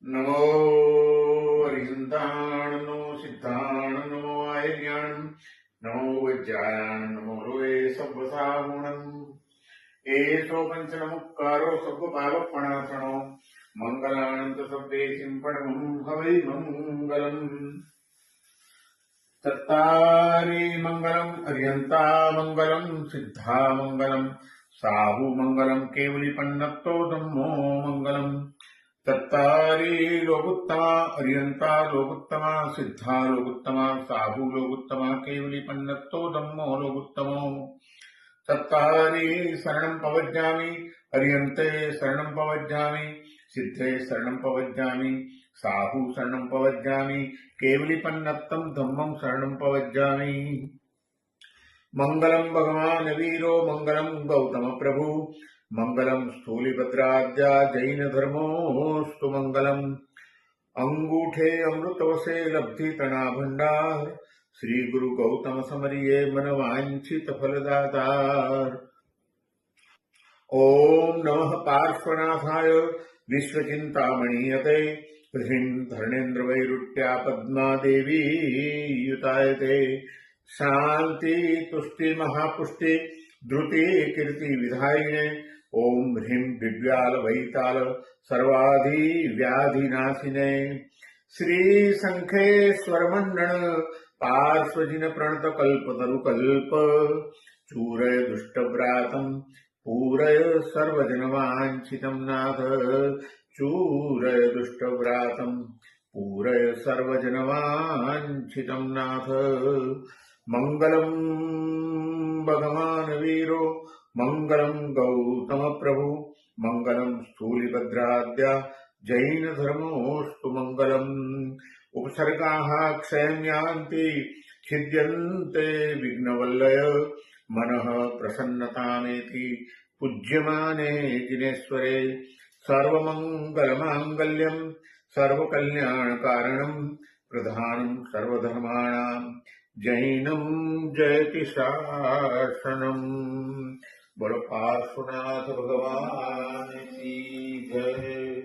नमो हरिहंताण नमो सिद्धाण नमो आयर्याण नमो वज्रायण नमो लोये सब्बसागुणम् एषो पञ्चनमुक्कारो सब्बपापप्रणाशनो मङ्गलानन्त शब्दे सिंपणमं हवै मङ्गलम् तत्तारे मङ्गलम् अर्यन्ता मङ्गलम् सिद्धा मङ्गलम् साहु मङ्गलम् केवलिपन्नत्तो धम्मो मङ्गलम् तत्तारी लोकुत्तमा अर्यंता लोकुत्तमा सिद्धा लोकुत्तमा साहु लोकुत्तमा केवली पन्नत्तो धम्मो लोकुत्तमो तत्तारी शरणं पवज्जामि अर्यन्ते शरणं पवज्जामि सिद्धे शरणं पवज्जामि साहु शरणं पवज्जामि केवली पन्नत्तं धम्मं शरणं पवज्जामि मंगलम भगवान वीरो मंगलम गौतम प्रभु मंगलम स्थूलिभद्राद्या जैन धर्मोस्तु मंगलम अंगूठे अमृतवसे लब्धि तना भंडार श्री गुरु गौतम समरिये मन वांछित फलदातार ओम नमः पार्श्वनाथाय विश्वचिंतामणीयते ह्रीं धर्णेन्द्र वैरुट्या पद्मा देवी युतायते शांति तुष्टि महापुष्टि द्रुति कीर्ति विधायिने ओम ह्रीं दिव्याल वैताल सर्वाधि व्याधि नाशिने श्री शंखेश्वर मंडन पार्श्वजिन प्रणत कल्प तरु कल्प चूरय दुष्टव्रातम पूरय सर्वजनवांछितं नाथ चूरय दुष्टव्रातम पूरय सर्वजनवांछितं नाथ मंगलम भगवान वीरो मंगलम गौतम प्रभु मंगलम स्थूलिभद्राद्या जैन धर्मोस्तु मंगलम उपसर्गाः क्षयं यान्ति छिद्यन्ते विघ्नवल्लय मनः प्रसन्नतामेति पूज्यमाने जिनेश्वरे सर्वमङ्गलमाङ्गल्यं सर्वकल्याणकारणं प्रधानं सर्वधर्माणां जैनं जयति शासनम्। बोलो पार्श्वनाथ भगवान की जय।